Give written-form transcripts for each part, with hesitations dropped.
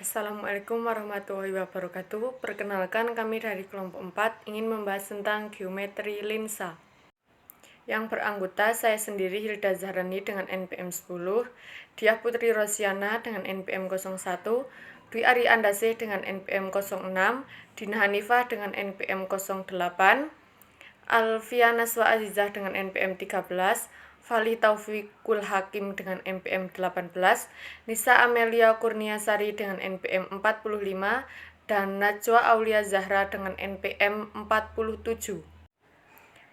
Assalamualaikum warahmatullahi wabarakatuh. Perkenalkan, kami dari kelompok 4 ingin membahas tentang geometri lensa. Yang beranggota saya sendiri Hilda Zahrani dengan NPM 10, Diah Putri Rosiana dengan NPM 01, Dwi Ari Andasih dengan NPM 06, Dina Hanifah dengan NPM 08, Alfia Naswa Azizah dengan NPM 13, Fali Taufikul Hakim dengan NPM 18, Nisa Amelia Kurniasari dengan NPM 45, dan Najwa Aulia Zahra dengan NPM 47.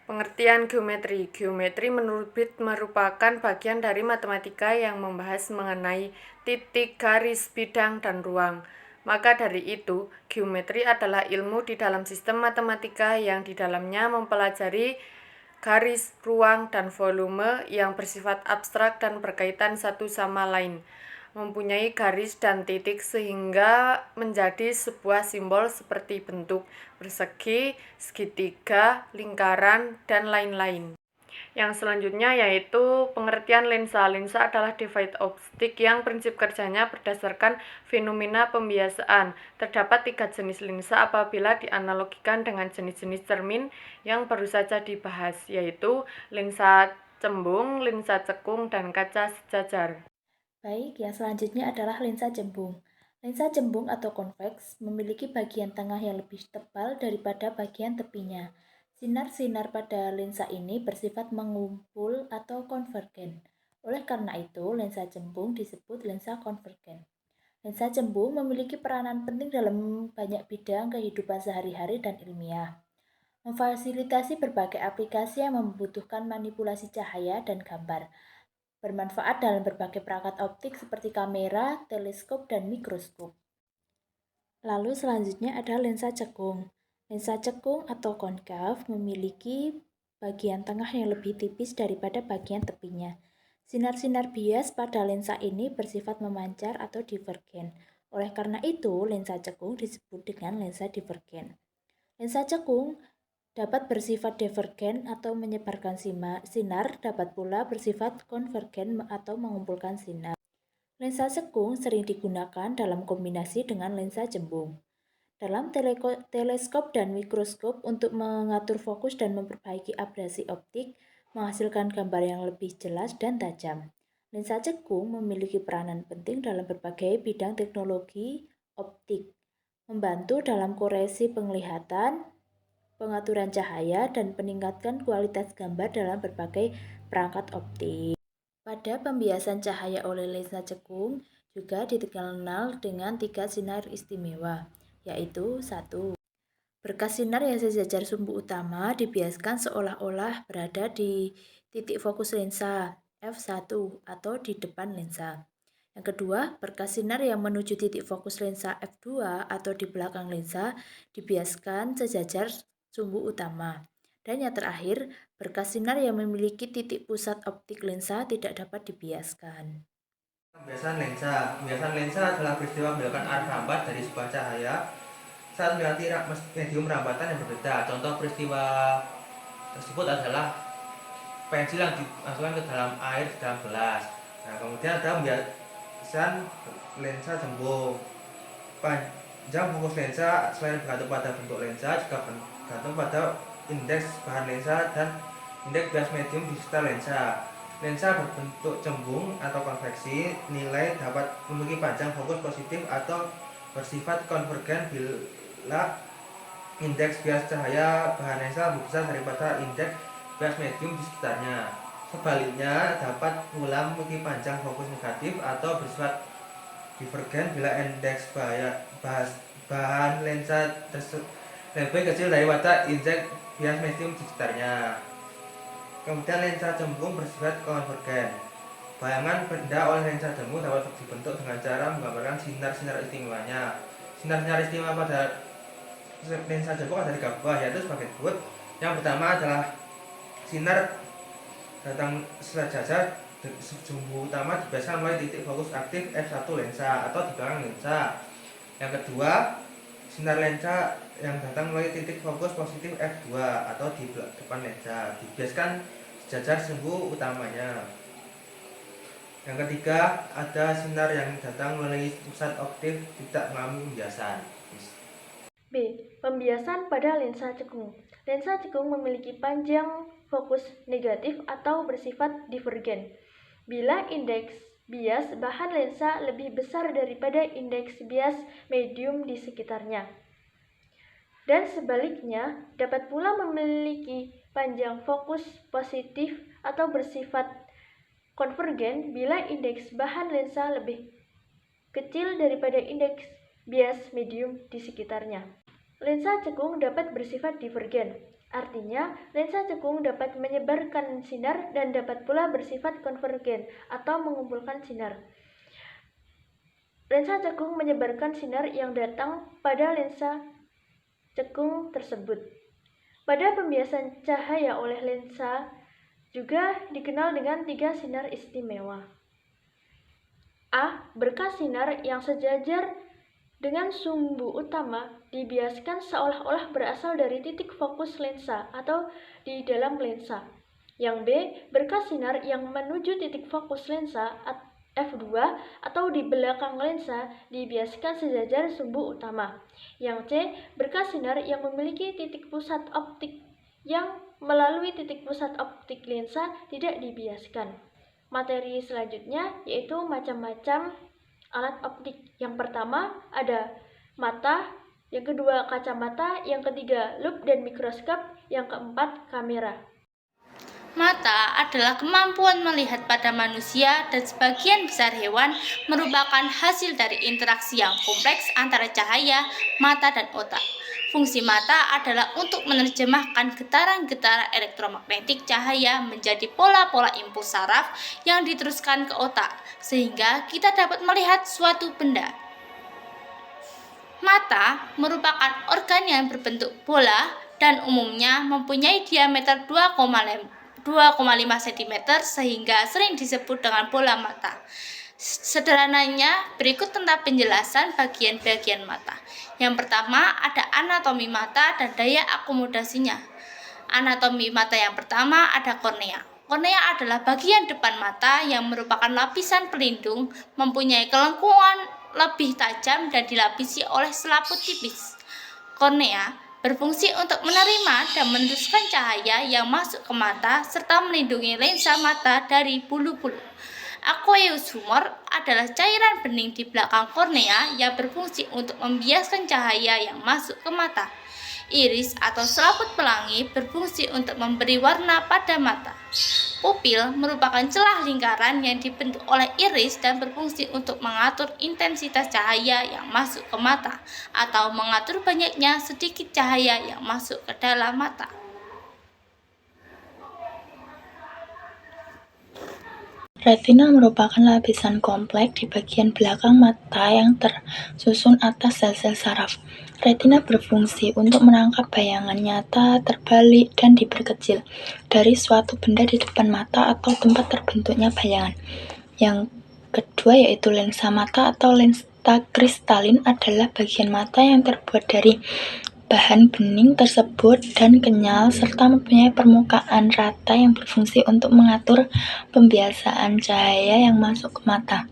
Pengertian geometri. Geometri menurut BIT merupakan bagian dari matematika yang membahas mengenai titik, garis, bidang, dan ruang. Maka dari itu, geometri adalah ilmu di dalam sistem matematika yang di dalamnya mempelajari garis, ruang, dan volume yang bersifat abstrak dan berkaitan satu sama lain, mempunyai garis dan titik sehingga menjadi sebuah simbol seperti bentuk persegi, segitiga, lingkaran, dan lain-lain. Yang selanjutnya yaitu pengertian lensa. Lensa adalah device optik yang prinsip kerjanya berdasarkan fenomena pembiasaan. Terdapat 3 jenis lensa apabila dianalogikan dengan jenis-jenis cermin yang baru saja dibahas, yaitu lensa cembung, lensa cekung, dan kaca sejajar. Baik, yang selanjutnya adalah lensa cembung. Lensa cembung atau konveks memiliki bagian tengah yang lebih tebal daripada bagian tepinya. Sinar-sinar pada lensa ini bersifat mengumpul atau konvergen. Oleh karena itu, lensa cembung disebut lensa konvergen. Lensa cembung memiliki peranan penting dalam banyak bidang kehidupan sehari-hari dan ilmiah. Memfasilitasi berbagai aplikasi yang membutuhkan manipulasi cahaya dan gambar. Bermanfaat dalam berbagai perangkat optik seperti kamera, teleskop, dan mikroskop. Lalu selanjutnya ada lensa cekung. Lensa cekung atau konkav memiliki bagian tengah yang lebih tipis daripada bagian tepinya. Sinar-sinar bias pada lensa ini bersifat memancar atau divergen. Oleh karena itu, lensa cekung disebut dengan lensa divergen. Lensa cekung dapat bersifat divergen atau menyebarkan sinar, dapat pula bersifat konvergen atau mengumpulkan sinar. Lensa cekung sering digunakan dalam kombinasi dengan lensa cembung. Dalam teleskop dan mikroskop untuk mengatur fokus dan memperbaiki abrasi optik, menghasilkan gambar yang lebih jelas dan tajam. Lensa cekung memiliki peranan penting dalam berbagai bidang teknologi optik, membantu dalam koreksi penglihatan, pengaturan cahaya, dan meningkatkan kualitas gambar dalam berbagai perangkat optik. Pada pembiasan cahaya oleh lensa cekung juga dikenal dengan 3 sinar istimewa, yaitu 1. Berkas sinar yang sejajar sumbu utama dibiaskan seolah-olah berada di titik fokus lensa f1 atau di depan lensa. Yang kedua, berkas sinar yang menuju titik fokus lensa f2 atau di belakang lensa dibiaskan sejajar sumbu utama. Dan yang terakhir, berkas sinar yang memiliki titik pusat optik lensa tidak dapat dibiaskan. Pembiasan lensa adalah peristiwa membelokkan arah rambat dari sebuah cahaya saat melewati medium rambatan yang berbeda. Contoh peristiwa tersebut adalah pensil yang dimasukkan ke dalam air di dalam gelas. Nah, kemudian ada pembiasan lensa cembung. Panjang fokus lensa selain bergantung pada bentuk lensa juga bergantung pada indeks bahan lensa dan indeks bias medium di sekitar lensa. Lensa berbentuk cembung atau konveksi nilai dapat memiliki panjang fokus positif atau bersifat konvergen bila indeks bias cahaya bahan lensa lebih besar daripada indeks bias medium di sekitarnya. Sebaliknya, dapat pula memiliki panjang fokus negatif atau bersifat divergen bila indeks bahan lensa lebih kecil daripada indeks bias medium di sekitarnya. Kemudian lensa cembung bersifat konvergen. Bayangan benda oleh lensa cembung dapat dibentuk dengan cara menggambarkan sinar-sinar istimewanya. Sinar-sinar istimewa pada lensa cembung ada 3 buah, yaitu sebagai berikut. Yang pertama adalah sinar datang sejajar sumbu utama dibiaskan melalui titik fokus aktif f1 lensa atau di belakang lensa. Yang kedua, sinar lensa yang datang melalui titik fokus positif f2 atau di depan lensa dibiaskan sejajar sumbu utamanya. Yang ketiga, ada sinar yang datang melalui pusat optik tidak mengalami pembiasan. B. Pembiasan pada lensa cekung. Lensa cekung memiliki panjang fokus negatif atau bersifat divergen. Bila indeks bias bahan lensa lebih besar daripada indeks bias medium di sekitarnya. Dan sebaliknya, dapat pula memiliki panjang fokus positif atau bersifat konvergen bila indeks bahan lensa lebih kecil daripada indeks bias medium di sekitarnya. Lensa cekung dapat bersifat divergen, artinya lensa cekung dapat menyebarkan sinar dan dapat pula bersifat konvergen atau mengumpulkan sinar. Lensa cekung menyebarkan sinar yang datang pada lensa cekung tersebut. Pada pembiasan cahaya oleh lensa juga dikenal dengan 3 sinar istimewa. A. Berkas sinar yang sejajar dengan sumbu utama dibiaskan seolah-olah berasal dari titik fokus lensa atau di dalam lensa. Yang B. Berkas sinar yang menuju titik fokus lensa F2 atau di belakang lensa dibiaskan sejajar sumbu utama. Yang C. Berkas sinar yang memiliki titik pusat optik yang melalui titik pusat optik lensa tidak dibiaskan. Materi selanjutnya yaitu macam-macam alat optik. Yang pertama ada mata, yang kedua kacamata, yang ketiga lup dan mikroskop, yang keempat kamera. Mata adalah kemampuan melihat pada manusia dan sebagian besar hewan merupakan hasil dari interaksi yang kompleks antara cahaya, mata, dan otak. Fungsi mata adalah untuk menerjemahkan getaran-getaran elektromagnetik cahaya menjadi pola-pola impuls saraf yang diteruskan ke otak, sehingga kita dapat melihat suatu benda. Mata merupakan organ yang berbentuk bola dan umumnya mempunyai diameter 2,5 cm sehingga sering disebut dengan bola mata. Sederhananya, berikut tentang penjelasan bagian-bagian mata. Yang pertama, ada anatomi mata dan daya akomodasinya. Anatomi mata yang pertama ada kornea. Kornea adalah bagian depan mata yang merupakan lapisan pelindung, mempunyai kelengkungan lebih tajam dan dilapisi oleh selaput tipis. Kornea berfungsi untuk menerima dan meneruskan cahaya yang masuk ke mata serta melindungi lensa mata dari bulu-bulu. Aqueous humor adalah cairan bening di belakang kornea yang berfungsi untuk membiaskan cahaya yang masuk ke mata. Iris atau selaput pelangi berfungsi untuk memberi warna pada mata. Pupil merupakan celah lingkaran yang dibentuk oleh iris dan berfungsi untuk mengatur intensitas cahaya yang masuk ke mata atau mengatur banyaknya sedikit cahaya yang masuk ke dalam mata. Retina merupakan lapisan kompleks di bagian belakang mata yang tersusun atas sel-sel saraf. Retina berfungsi untuk menangkap bayangan nyata, terbalik, dan diperkecil dari suatu benda di depan mata atau tempat terbentuknya bayangan. Yang kedua yaitu lensa mata atau lensa kristalin adalah bagian mata yang terbuat dari bahan bening tersebut dan kenyal serta mempunyai permukaan rata yang berfungsi untuk mengatur pembiasaan cahaya yang masuk ke mata.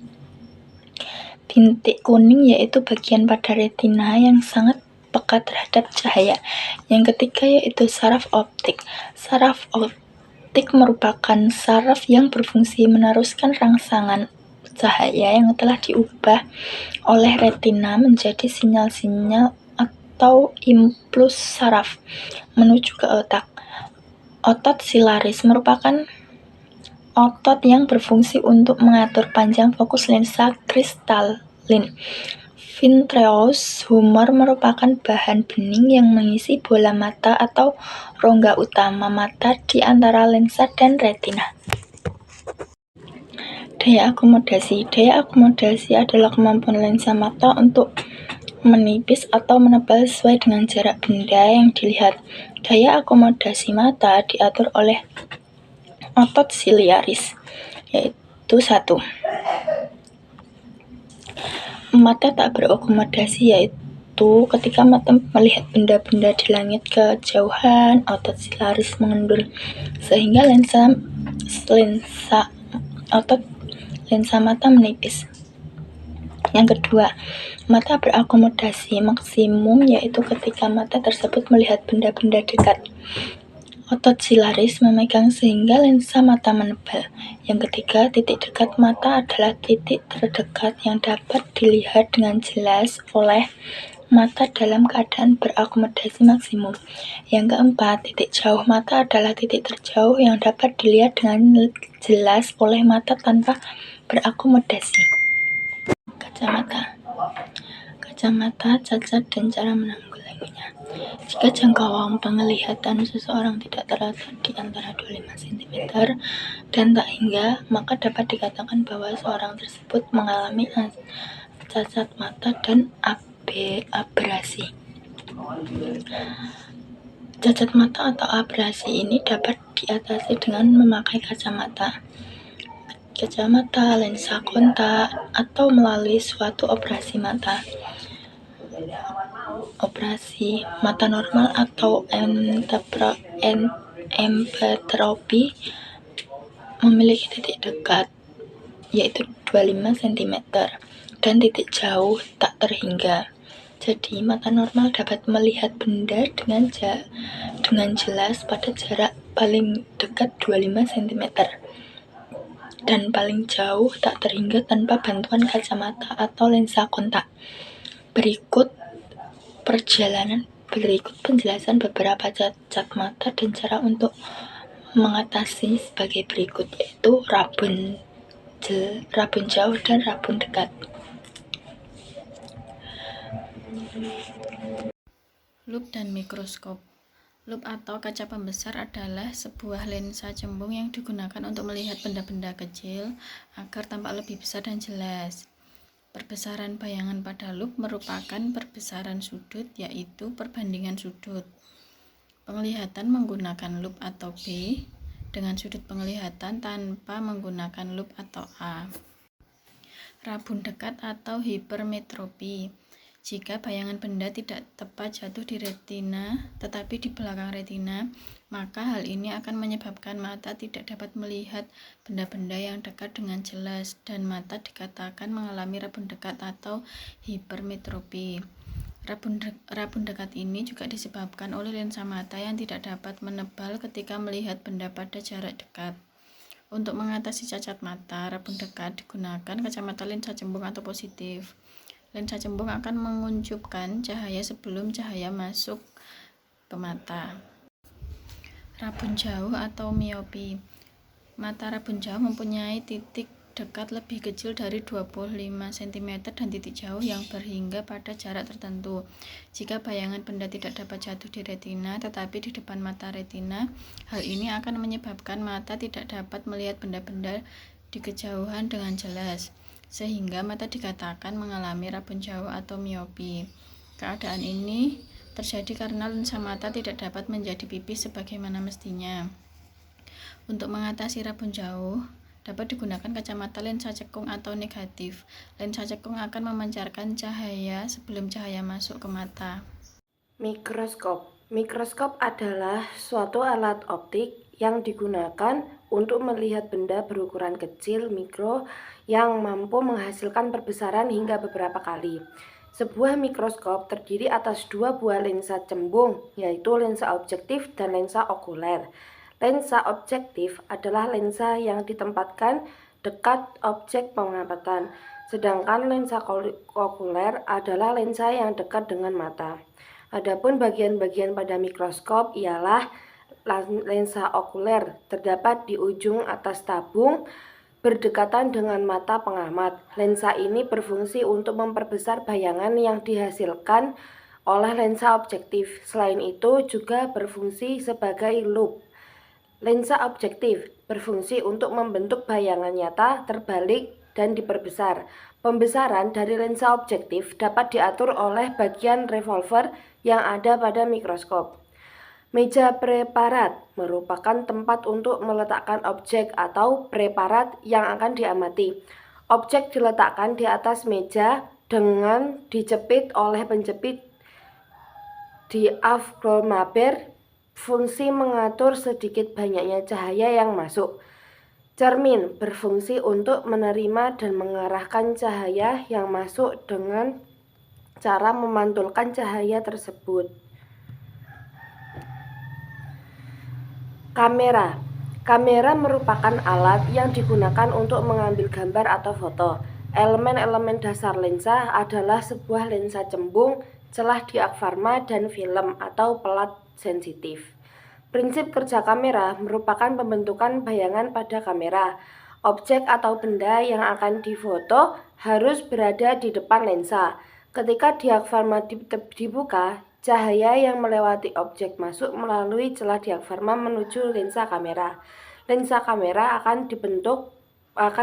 Bintik kuning yaitu bagian pada retina yang sangat peka terhadap cahaya. Yang ketiga yaitu saraf optik. Saraf optik merupakan saraf yang berfungsi meneruskan rangsangan cahaya yang telah diubah oleh retina menjadi sinyal-sinyal atau impuls saraf menuju ke otak. Otot silaris merupakan otot yang berfungsi untuk mengatur panjang fokus lensa kristalin. Vitreous humor merupakan bahan bening yang mengisi bola mata atau rongga utama mata di antara lensa dan retina. Daya akomodasi. Daya akomodasi adalah kemampuan lensa mata untuk menipis atau menebal sesuai dengan jarak benda yang dilihat. Daya akomodasi mata diatur oleh otot siliaris, yaitu 1. Mata tak berakomodasi, yaitu ketika mata melihat benda-benda di langit kejauhan, otot siliaris mengendul sehingga otot lensa mata menipis. Yang kedua, mata berakomodasi maksimum yaitu ketika mata tersebut melihat benda-benda dekat. Otot silaris memegang sehingga lensa mata menebal. Yang ketiga, titik dekat mata adalah titik terdekat yang dapat dilihat dengan jelas oleh mata dalam keadaan berakomodasi maksimum. Yang keempat, titik jauh mata adalah titik terjauh yang dapat dilihat dengan jelas oleh mata tanpa berakomodasi. Kacamata, cacat, dan cara menanggulanginya. Jika jangkauan penglihatan seseorang tidak terletak di antara 25 cm dan tak hingga, maka dapat dikatakan bahwa seorang tersebut mengalami cacat mata dan abrasi. Cacat mata atau abrasi ini dapat diatasi dengan memakai kacamata, lensa kontak, atau melalui suatu operasi mata. Operasi mata normal atau empetropi memiliki titik dekat yaitu 25 cm dan titik jauh tak terhingga. Jadi mata normal dapat melihat benda dengan jelas pada jarak paling dekat 25 cm dan paling jauh tak terhingga tanpa bantuan kacamata atau lensa kontak. Berikut penjelasan beberapa cacat mata dan cara untuk mengatasi sebagai berikut, yaitu rabun jauh dan rabun dekat. Lup dan mikroskop. Lup atau kaca pembesar adalah sebuah lensa cembung yang digunakan untuk melihat benda-benda kecil agar tampak lebih besar dan jelas. Perbesaran bayangan pada lup merupakan perbesaran sudut, yaitu perbandingan sudut. Penglihatan menggunakan lup atau B dengan sudut penglihatan tanpa menggunakan lup atau A. Rabun dekat atau hipermetropi. Jika bayangan benda tidak tepat jatuh di retina tetapi di belakang retina, maka hal ini akan menyebabkan mata tidak dapat melihat benda-benda yang dekat dengan jelas dan mata dikatakan mengalami rabun dekat atau hipermetropi. Rabun dekat ini juga disebabkan oleh lensa mata yang tidak dapat menebal ketika melihat benda pada jarak dekat. Untuk mengatasi cacat mata, rabun dekat digunakan kacamata lensa cembung atau positif. Lensa cembung akan menguncupkan cahaya sebelum cahaya masuk ke mata. Rabun jauh atau miopi. Mata rabun jauh mempunyai titik dekat lebih kecil dari 25 cm dan titik jauh yang berhingga pada jarak tertentu. Jika bayangan benda tidak dapat jatuh di retina tetapi di depan mata retina, hal ini akan menyebabkan mata tidak dapat melihat benda-benda di kejauhan dengan jelas, sehingga mata dikatakan mengalami rabun jauh atau miopi. Keadaan ini terjadi karena lensa mata tidak dapat menjadi pipis sebagaimana mestinya. Untuk mengatasi rabun jauh, dapat digunakan kacamata lensa cekung atau negatif. Lensa cekung akan memancarkan cahaya sebelum cahaya masuk ke mata. Mikroskop. Mikroskop adalah suatu alat optik yang digunakan untuk melihat benda berukuran kecil mikro yang mampu menghasilkan perbesaran hingga beberapa kali. Sebuah mikroskop terdiri atas dua buah lensa cembung, yaitu lensa objektif dan lensa okuler. Lensa objektif adalah lensa yang ditempatkan dekat objek pengamatan, sedangkan lensa okuler adalah lensa yang dekat dengan mata. Adapun bagian-bagian pada mikroskop ialah lensa okuler terdapat di ujung atas tabung berdekatan dengan mata pengamat. Lensa ini berfungsi untuk memperbesar bayangan yang dihasilkan oleh lensa objektif. Selain itu juga berfungsi sebagai lup. Lensa objektif berfungsi untuk membentuk bayangan nyata terbalik dan diperbesar. Pembesaran dari lensa objektif dapat diatur oleh bagian revolver yang ada pada mikroskop. Meja preparat merupakan tempat untuk meletakkan objek atau preparat yang akan diamati. Objek diletakkan di atas meja dengan dijepit oleh penjepit di afglomaber. Fungsi mengatur sedikit banyaknya cahaya yang masuk. Cermin berfungsi untuk menerima dan mengarahkan cahaya yang masuk dengan cara memantulkan cahaya tersebut. Kamera. Kamera merupakan alat yang digunakan untuk mengambil gambar atau foto. Elemen-elemen dasar lensa adalah sebuah lensa cembung, celah diafragma, dan film atau pelat sensitif. Prinsip kerja kamera merupakan pembentukan bayangan pada kamera. Objek atau benda yang akan difoto harus berada di depan lensa. Ketika diafragma dibuka, cahaya yang melewati objek masuk melalui celah diafragma menuju lensa kamera. Lensa kamera akan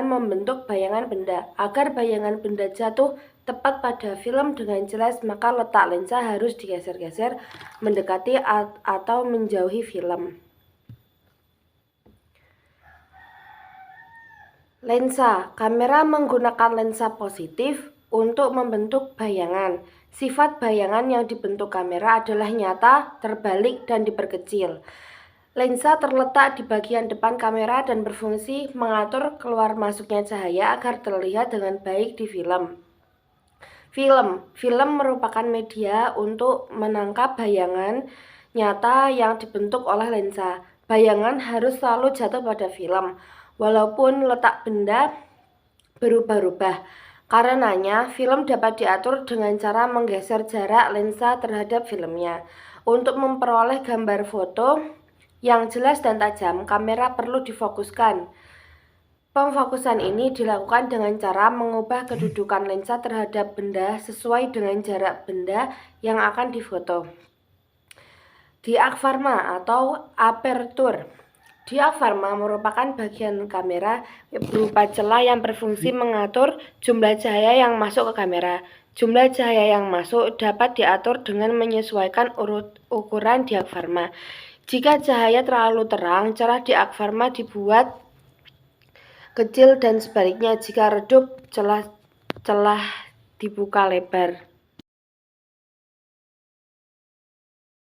membentuk bayangan benda. Agar bayangan benda jatuh tepat pada film dengan jelas, maka letak lensa harus digeser-geser mendekati atau menjauhi film. Lensa. Kamera menggunakan lensa positif untuk membentuk bayangan. Sifat bayangan yang dibentuk kamera adalah nyata, terbalik, dan diperkecil. Lensa terletak di bagian depan kamera dan berfungsi mengatur keluar masuknya cahaya agar terlihat dengan baik di film. Film merupakan media untuk menangkap bayangan nyata yang dibentuk oleh lensa. Bayangan harus selalu jatuh pada film, walaupun letak benda berubah-ubah. Karenanya, film dapat diatur dengan cara menggeser jarak lensa terhadap filmnya. Untuk memperoleh gambar foto yang jelas dan tajam, kamera perlu difokuskan. Pemfokusan ini dilakukan dengan cara mengubah kedudukan lensa terhadap benda sesuai dengan jarak benda yang akan difoto. Diafragma atau apertur. Diafragma merupakan bagian kamera berupa celah yang berfungsi mengatur jumlah cahaya yang masuk ke kamera. Jumlah cahaya yang masuk dapat diatur dengan menyesuaikan ukuran diafragma. Jika cahaya terlalu terang, celah diafragma dibuat kecil dan sebaliknya jika redup, celah dibuka lebar.